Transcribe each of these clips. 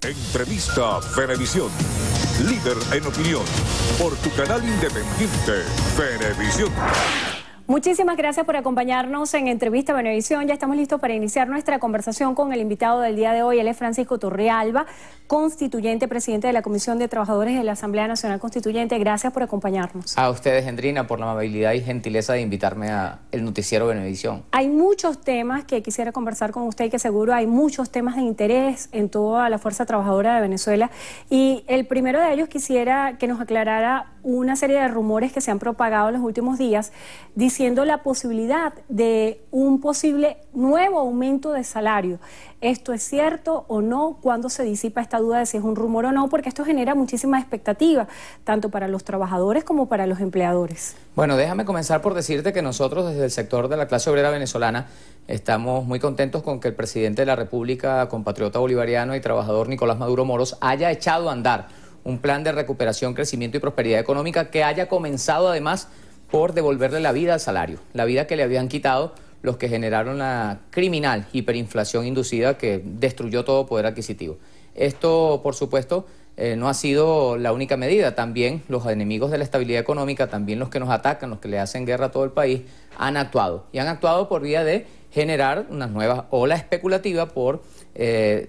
Entrevista Venevisión. Líder en opinión. Por tu canal independiente, Venevisión. Muchísimas gracias por acompañarnos en Entrevista Venevisión. Ya estamos listos para iniciar nuestra conversación con el invitado del día de hoy. Él es Francisco Torrealba, constituyente, presidente de la Comisión de Trabajadores de la Asamblea Nacional Constituyente. Gracias por acompañarnos. A ustedes, Gendrina, por la amabilidad y gentileza de invitarme a el noticiero Venevisión. Hay muchos temas que quisiera conversar con usted y que seguro hay muchos temas de interés en toda la fuerza trabajadora de Venezuela. Y el primero de ellos quisiera que nos aclarara una serie de rumores que se han propagado en los últimos días, diciendo la posibilidad de un posible nuevo aumento de salario. ¿Esto es cierto o no? ¿Cuándo se disipa esta duda de si es un rumor o no? Porque esto genera muchísima expectativa, tanto para los trabajadores como para los empleadores. Bueno, déjame comenzar por decirte que nosotros desde el sector de la clase obrera venezolana estamos muy contentos con que el presidente de la República, compatriota bolivariano y trabajador Nicolás Maduro Moros, haya echado a andar un plan de recuperación, crecimiento y prosperidad económica que haya comenzado además por devolverle la vida al salario, la vida que le habían quitado los que generaron la criminal hiperinflación inducida que destruyó todo poder adquisitivo. Esto, por supuesto, no ha sido la única medida. También los enemigos de la estabilidad económica, también los que nos atacan, los que le hacen guerra a todo el país, han actuado. Y han actuado por vía de generar una nueva ola especulativa por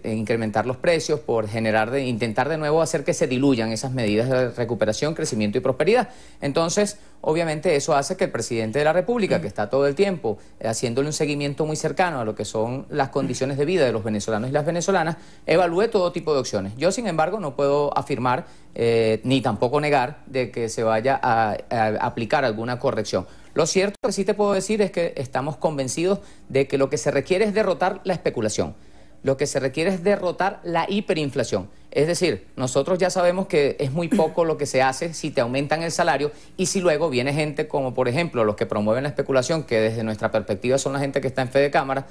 incrementar los precios, por intentar de nuevo hacer que se diluyan esas medidas de recuperación, crecimiento y prosperidad. Entonces, obviamente eso hace que el presidente de la República, que está todo el tiempo haciéndole un seguimiento muy cercano a lo que son las condiciones de vida de los venezolanos y las venezolanas, evalúe todo tipo de opciones. Yo, sin embargo, no puedo afirmar ni tampoco negar de que se vaya a aplicar alguna corrección. Lo cierto que sí te puedo decir es que estamos convencidos de que lo que se requiere es derrotar la especulación. Lo que se requiere es derrotar la hiperinflación. Es decir, nosotros ya sabemos que es muy poco lo que se hace si te aumentan el salario y si luego viene gente como, por ejemplo, los que promueven la especulación, que desde nuestra perspectiva son la gente que está en Fedecámara,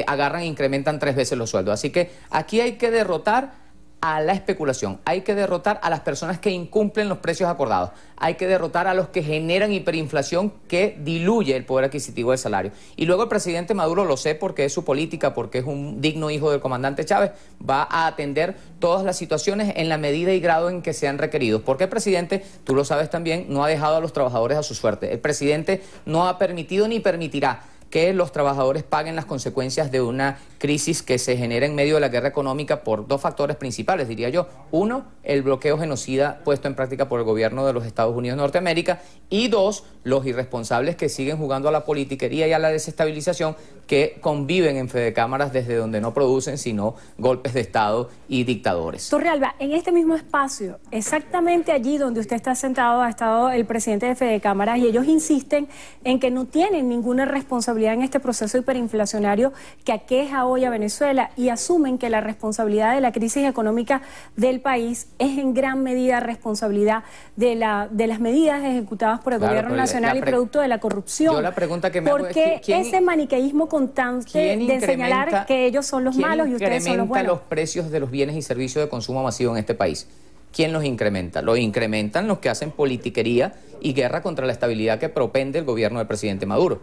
agarran e incrementan 3 veces los sueldos. Así que aquí hay que derrotar a la especulación, hay que derrotar a las personas que incumplen los precios acordados, hay que derrotar a los que generan hiperinflación que diluye el poder adquisitivo del salario. Y luego el presidente Maduro, lo sé porque es su política, porque es un digno hijo del comandante Chávez, va a atender todas las situaciones en la medida y grado en que sean requeridos. Porque el presidente, tú lo sabes también, no ha dejado a los trabajadores a su suerte. El presidente no ha permitido ni permitirá que los trabajadores paguen las consecuencias de una crisis que se genera en medio de la guerra económica por 2 factores principales, diría yo. 1, el bloqueo genocida puesto en práctica por el gobierno de los Estados Unidos de Norteamérica, y 2, los irresponsables que siguen jugando a la politiquería y a la desestabilización, que conviven en Fedecámaras desde donde no producen sino golpes de Estado y dictadores. Torrealba, en este mismo espacio, exactamente allí donde usted está sentado, ha estado el presidente de Fedecámaras y ellos insisten en que no tienen ninguna responsabilidad en este proceso hiperinflacionario que aqueja hoy a Venezuela y asumen que la responsabilidad de la crisis económica del país es en gran medida responsabilidad de las medidas ejecutadas por el gobierno nacional y producto de la corrupción. Yo la pregunta que me hago ¿Por qué ese maniqueísmo constante de señalar que ellos son los malos y ustedes son los buenos? ¿Quién incrementa los precios de los bienes y servicios de consumo masivo en este país? ¿Quién los incrementa? Los incrementan los que hacen politiquería y guerra contra la estabilidad que propende el gobierno del presidente Maduro.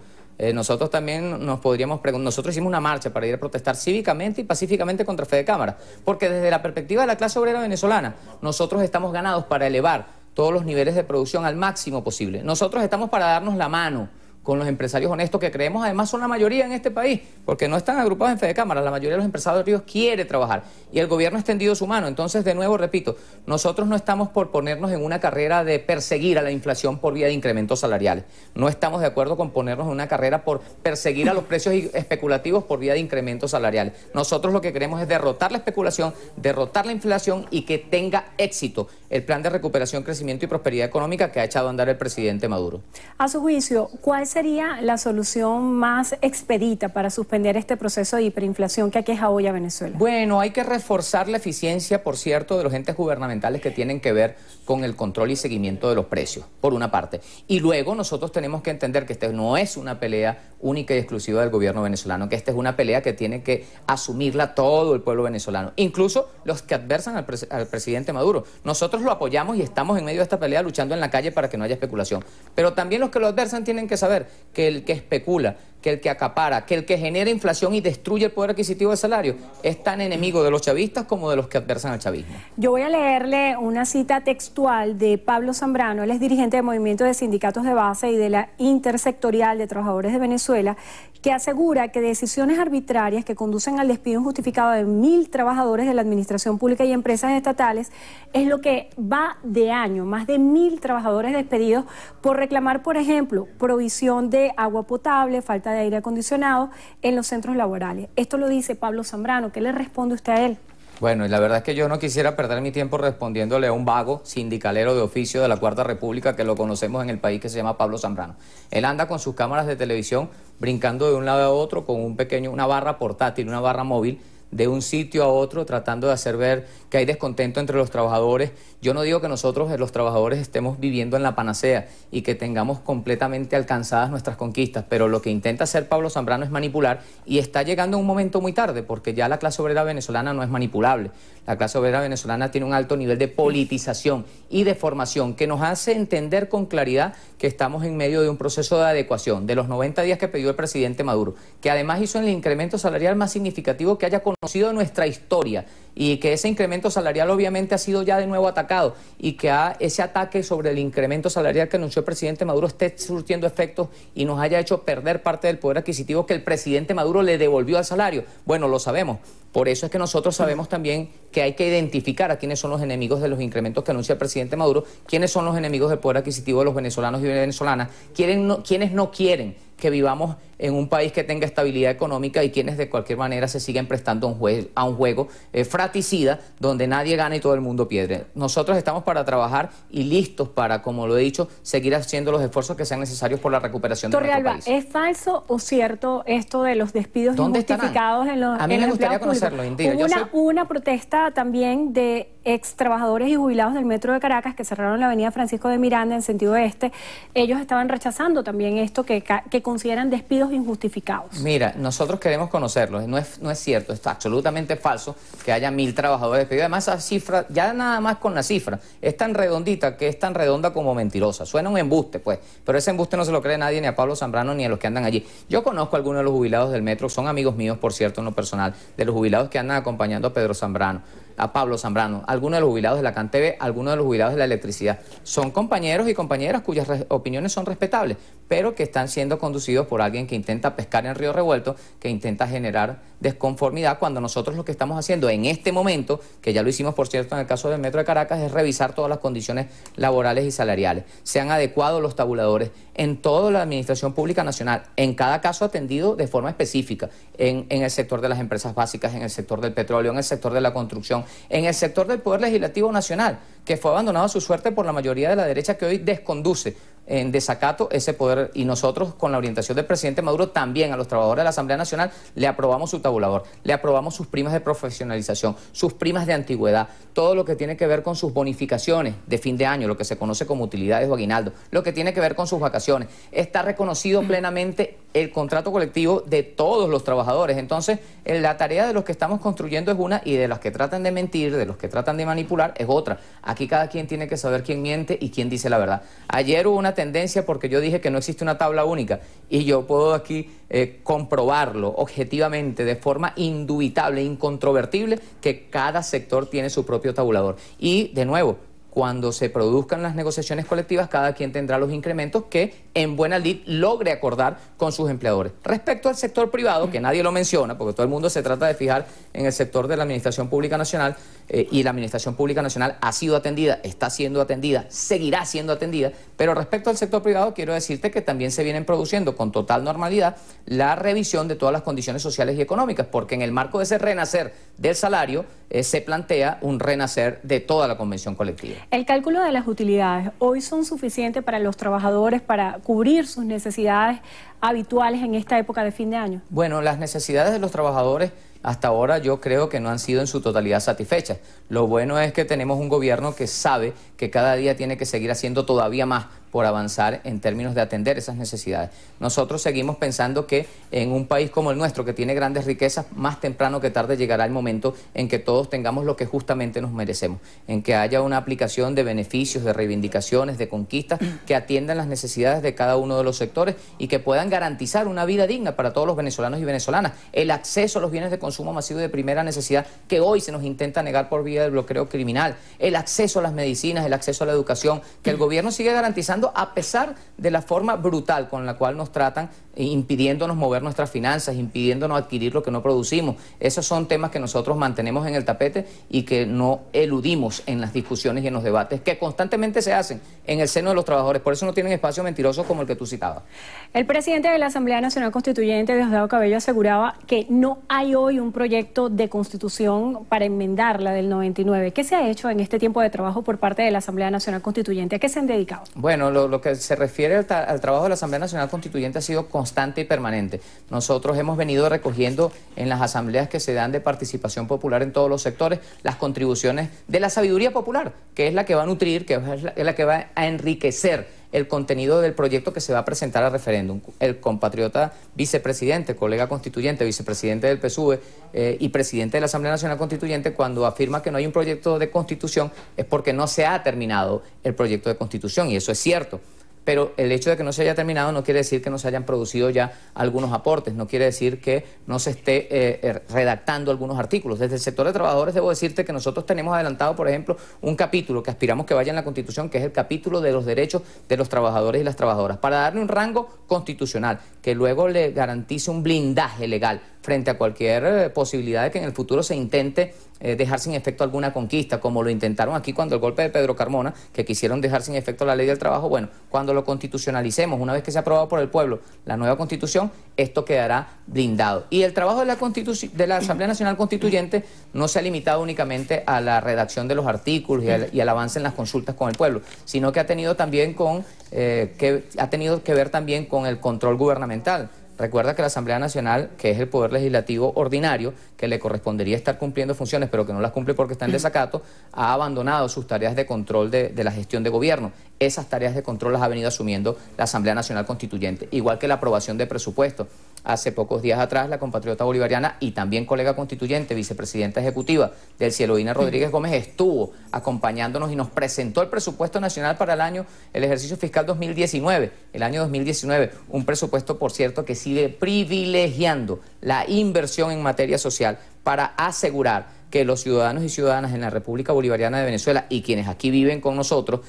Nosotros también nos podríamos preguntar, nosotros hicimos una marcha para ir a protestar cívicamente y pacíficamente contra Fedecámara, porque desde la perspectiva de la clase obrera venezolana, nosotros estamos ganados para elevar todos los niveles de producción al máximo posible. Nosotros estamos para darnos la mano con los empresarios honestos, que creemos además son la mayoría en este país, porque no están agrupados en Fedecámara, la mayoría de los empresarios quiere trabajar y el gobierno ha extendido su mano. Entonces, de nuevo, repito, nosotros no estamos por ponernos en una carrera de perseguir a la inflación por vía de incrementos salariales, no estamos de acuerdo con ponernos en una carrera por perseguir a los precios especulativos por vía de incrementos salariales. Nosotros lo que queremos es derrotar la especulación, derrotar la inflación y que tenga éxito el plan de recuperación, crecimiento y prosperidad económica que ha echado a andar el presidente Maduro. A su juicio, ¿cuál sería la solución más expedita para suspender este proceso de hiperinflación que aqueja hoy a Venezuela? Bueno, hay que reforzar la eficiencia, por cierto, de los entes gubernamentales que tienen que ver con el control y seguimiento de los precios, por una parte. Y luego nosotros tenemos que entender que esta no es una pelea única y exclusiva del gobierno venezolano, que esta es una pelea que tiene que asumirla todo el pueblo venezolano, incluso los que adversan al presidente Maduro. Nosotros lo apoyamos y estamos en medio de esta pelea luchando en la calle para que no haya especulación. Pero también los que lo adversan tienen que saber que el que especula, que el que acapara, que el que genera inflación y destruye el poder adquisitivo del salario, es tan enemigo de los chavistas como de los que adversan al chavismo. Yo voy a leerle una cita textual de Pablo Zambrano. Él es dirigente del Movimiento de Sindicatos de Base y de la Intersectorial de Trabajadores de Venezuela, que asegura que decisiones arbitrarias que conducen al despido injustificado de 1.000 trabajadores de la administración pública y empresas estatales es lo que va de año, más de 1.000 trabajadores despedidos por reclamar, por ejemplo, provisión de agua potable, falta de aire acondicionado en los centros laborales. Esto lo dice Pablo Zambrano. ¿Qué le responde usted a él? Bueno, y la verdad es que yo no quisiera perder mi tiempo respondiéndole a un vago sindicalero de oficio de la Cuarta República que lo conocemos en el país, que se llama Pablo Zambrano. Él anda con sus cámaras de televisión brincando de un lado a otro con una barra portátil, una barra móvil, de un sitio a otro, tratando de hacer ver que hay descontento entre los trabajadores. Yo no digo que nosotros, los trabajadores, estemos viviendo en la panacea y que tengamos completamente alcanzadas nuestras conquistas, pero lo que intenta hacer Pablo Zambrano es manipular, y está llegando un momento muy tarde, porque ya la clase obrera venezolana no es manipulable. La clase obrera venezolana tiene un alto nivel de politización y de formación que nos hace entender con claridad que estamos en medio de un proceso de adecuación de los 90 días que pidió el presidente Maduro, que además hizo el incremento salarial más significativo que haya conocido en nuestra historia, y que ese incremento salarial obviamente ha sido ya de nuevo atacado, y que ese ataque sobre el incremento salarial que anunció el presidente Maduro esté surtiendo efectos y nos haya hecho perder parte del poder adquisitivo que el presidente Maduro le devolvió al salario. Bueno, lo sabemos. Por eso es que nosotros sabemos también que hay que identificar a quiénes son los enemigos de los incrementos que anuncia el presidente Maduro, quiénes son los enemigos del poder adquisitivo de los venezolanos y venezolanas, quiénes no quieren que vivamos en un país que tenga estabilidad económica, y quienes de cualquier manera se siguen prestando a un juego fratricida donde nadie gana y todo el mundo pierde. Nosotros estamos para trabajar y listos para, como lo he dicho, seguir haciendo los esfuerzos que sean necesarios por la recuperación de nuestro país. ¿Es falso o cierto esto de los despidos injustificados en los A mí me gustaría conocerlo, Indira. Hubo una protesta también de ex trabajadores y jubilados del Metro de Caracas que cerraron la avenida Francisco de Miranda en sentido este. Ellos estaban rechazando también esto que consideran despidos injustificados. Mira, nosotros queremos conocerlo. No es cierto, es absolutamente falso que haya 1.000 trabajadores despedidos. Además, esa cifra, ya nada más con la cifra, es tan redondita que es tan redonda como mentirosa. Suena un embuste, pues, pero ese embuste no se lo cree nadie, ni a Pablo Zambrano, ni a los que andan allí. Yo conozco a algunos de los jubilados del Metro, son amigos míos, por cierto, en lo personal, de los jubilados que andan acompañando a Pedro Zambrano, a Pablo Zambrano, algunos de los jubilados de la CanTV, algunos de los jubilados de la electricidad. Son compañeros y compañeras cuyas opiniones son respetables, pero que están siendo conducidos por alguien que intenta pescar en río revuelto, que intenta generar desconformidad, cuando nosotros lo que estamos haciendo en este momento, que ya lo hicimos por cierto en el caso del Metro de Caracas, es revisar todas las condiciones laborales y salariales. Se han adecuado los tabuladores en toda la administración pública nacional, en cada caso atendido de forma específica, en el sector de las empresas básicas, en el sector del petróleo, en el sector de la construcción, en el sector del Poder Legislativo Nacional, que fue abandonado a su suerte por la mayoría de la derecha, que hoy desconduce en desacato ese poder, y nosotros, con la orientación del presidente Maduro, también a los trabajadores de la Asamblea Nacional le aprobamos su tabulador, le aprobamos sus primas de profesionalización, sus primas de antigüedad, todo lo que tiene que ver con sus bonificaciones de fin de año, lo que se conoce como utilidades o aguinaldo, lo que tiene que ver con sus vacaciones. Está reconocido plenamente el contrato colectivo de todos los trabajadores. Entonces, la tarea de los que estamos construyendo es una, y de los que tratan de mentir, de los que tratan de manipular, es otra. Aquí cada quien tiene que saber quién miente y quién dice la verdad. Ayer hubo una tendencia porque yo dije que no existe una tabla única, y yo puedo aquí comprobarlo objetivamente, de forma indubitable, incontrovertible, que cada sector tiene su propio tabulador. Y, de nuevo, cuando se produzcan las negociaciones colectivas, cada quien tendrá los incrementos que en buena lid logre acordar con sus empleadores. Respecto al sector privado, que nadie lo menciona, porque todo el mundo se trata de fijar en el sector de la Administración Pública Nacional, y la Administración Pública Nacional ha sido atendida, está siendo atendida, seguirá siendo atendida, pero respecto al sector privado quiero decirte que también se vienen produciendo con total normalidad la revisión de todas las condiciones sociales y económicas, porque en el marco de ese renacer del salario se plantea un renacer de toda la convención colectiva. El cálculo de las utilidades, ¿hoy son suficientes para los trabajadores para cubrir sus necesidades habituales en esta época de fin de año? Bueno, las necesidades de los trabajadores hasta ahora yo creo que no han sido en su totalidad satisfechas. Lo bueno es que tenemos un gobierno que sabe que cada día tiene que seguir haciendo todavía más por avanzar en términos de atender esas necesidades. Nosotros seguimos pensando que en un país como el nuestro, que tiene grandes riquezas, más temprano que tarde llegará el momento en que todos tengamos lo que justamente nos merecemos, en que haya una aplicación de beneficios, de reivindicaciones, de conquistas que atiendan las necesidades de cada uno de los sectores y que puedan garantizar una vida digna para todos los venezolanos y venezolanas. El acceso a los bienes de consumo masivo y de primera necesidad que hoy se nos intenta negar por vía del bloqueo criminal, el acceso a las medicinas, el acceso a la educación, que el gobierno sigue garantizando a pesar de la forma brutal con la cual nos tratan, impidiéndonos mover nuestras finanzas, impidiéndonos adquirir lo que no producimos. Esos son temas que nosotros mantenemos en el tapete y que no eludimos en las discusiones y en los debates que constantemente se hacen en el seno de los trabajadores. Por eso no tienen espacios mentirosos como el que tú citabas. El presidente de la Asamblea Nacional Constituyente, Diosdado Cabello, aseguraba que no hay hoy un proyecto de constitución para enmendar la del 99. ¿Qué se ha hecho en este tiempo de trabajo por parte de la Asamblea Nacional Constituyente? ¿A qué se han dedicado? Bueno, lo que se refiere al trabajo de la Asamblea Nacional Constituyente ha sido constante y permanente. Nosotros hemos venido recogiendo en las asambleas que se dan de participación popular en todos los sectores las contribuciones de la sabiduría popular, que es la que va a nutrir, que es la que va a enriquecer el contenido del proyecto que se va a presentar al referéndum. El compatriota vicepresidente, colega constituyente, vicepresidente del PSUV y presidente de la Asamblea Nacional Constituyente, cuando afirma que no hay un proyecto de constitución es porque no se ha terminado el proyecto de constitución, y eso es cierto. Pero el hecho de que no se haya terminado no quiere decir que no se hayan producido ya algunos aportes, no quiere decir que no se esté redactando algunos artículos. Desde el sector de trabajadores debo decirte que nosotros tenemos adelantado, por ejemplo, un capítulo que aspiramos que vaya en la Constitución, que es el capítulo de los derechos de los trabajadores y las trabajadoras, para darle un rango constitucional, que luego le garantice un blindaje legal frente a cualquier posibilidad de que en el futuro se intente dejar sin efecto alguna conquista, como lo intentaron aquí cuando el golpe de Pedro Carmona, que quisieron dejar sin efecto la ley del trabajo. Bueno, cuando lo constitucionalicemos, una vez que sea aprobado por el pueblo la nueva Constitución, esto quedará blindado. Y el trabajo de la Asamblea Nacional Constituyente no se ha limitado únicamente a la redacción de los artículos y al avance en las consultas con el pueblo, sino que ha tenido también que ver también con el control gubernamental. Recuerda que la Asamblea Nacional, que es el poder legislativo ordinario, que le correspondería estar cumpliendo funciones, pero que no las cumple porque está en desacato, ha abandonado sus tareas de control de la gestión de gobierno. Esas tareas de control las ha venido asumiendo la Asamblea Nacional Constituyente, igual que la aprobación de presupuestos. Hace pocos días atrás, la compatriota bolivariana y también colega constituyente, vicepresidenta ejecutiva del Cielo-Ina Rodríguez Gómez, estuvo acompañándonos y nos presentó el presupuesto nacional para el ejercicio fiscal 2019, el año 2019, un presupuesto, por cierto, que sigue privilegiando la inversión en materia social para asegurar que los ciudadanos y ciudadanas en la República Bolivariana de Venezuela y quienes aquí viven con nosotros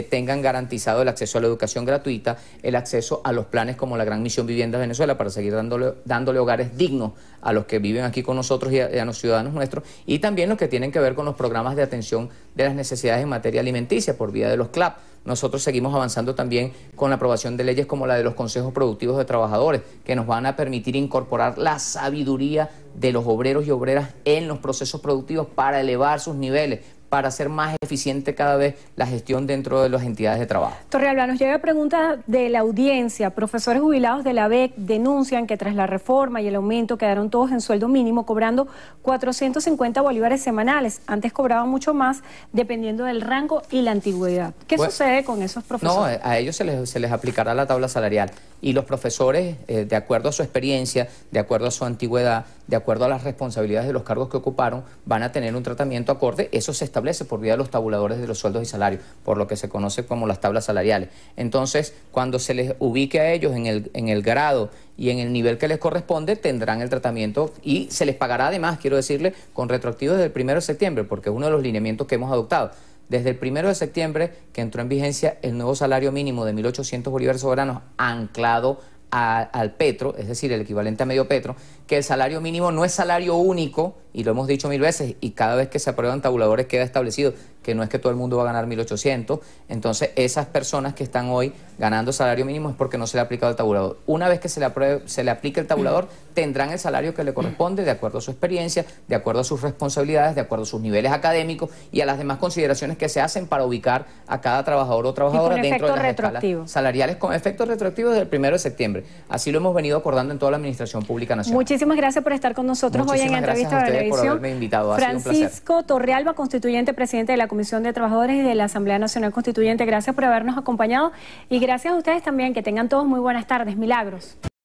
tengan garantizado el acceso a la educación gratuita, el acceso a los planes como la Gran Misión Vivienda Venezuela para seguir dándole hogares dignos a los que viven aquí con nosotros y a los ciudadanos nuestros, y también los que tienen que ver con los programas de atención de las necesidades en materia alimenticia por vía de los CLAP. Nosotros seguimos avanzando también con la aprobación de leyes como la de los consejos productivos de trabajadores, que nos van a permitir incorporar la sabiduría de los obreros y obreras en los procesos productivos para elevar sus niveles, para hacer más eficiente cada vez la gestión dentro de las entidades de trabajo. Torrealba, nos llega pregunta de la audiencia. Profesores jubilados de la BEC denuncian que tras la reforma y el aumento quedaron todos en sueldo mínimo cobrando 450 bolívares semanales. Antes cobraban mucho más dependiendo del rango y la antigüedad. ¿Qué sucede con esos profesores? No, a ellos se les aplicará la tabla salarial. Y los profesores, de acuerdo a su experiencia, de acuerdo a su antigüedad, de acuerdo a las responsabilidades de los cargos que ocuparon, van a tener un tratamiento acorde. Eso se establece por vía de los tabuladores de los sueldos y salarios, por lo que se conoce como las tablas salariales. Entonces, cuando se les ubique a ellos en el grado y en el nivel que les corresponde, tendrán el tratamiento y se les pagará además, quiero decirle, con retroactivo desde el 1 de septiembre, porque es uno de los lineamientos que hemos adoptado. Desde el 1 de septiembre, que entró en vigencia el nuevo salario mínimo de 1.800 bolívares soberanos anclado al petro, es decir, el equivalente a medio petro, que el salario mínimo no es salario único, y lo hemos dicho 1000 veces, y cada vez que se aprueban tabuladores queda establecido que no es que todo el mundo va a ganar 1.800, entonces esas personas que están hoy ganando salario mínimo es porque no se le ha aplicado el tabulador. Una vez que se le aplique el tabulador, tendrán el salario que le corresponde de acuerdo a su experiencia, de acuerdo a sus responsabilidades, de acuerdo a sus niveles académicos y a las demás consideraciones que se hacen para ubicar a cada trabajador o trabajadora dentro de las escalas salariales con efectos retroactivos desde el 1 de septiembre. Así lo hemos venido acordando en toda la Administración Pública Nacional. Muchísimas gracias por estar con nosotros hoy en Entrevista de Venevisión. Por haberme invitado. Ha sido un placer. Francisco Torrealba, constituyente, presidente de la Comisión de Trabajadores y de la Asamblea Nacional Constituyente. Gracias por habernos acompañado y gracias a ustedes también. Que tengan todos muy buenas tardes. Milagros.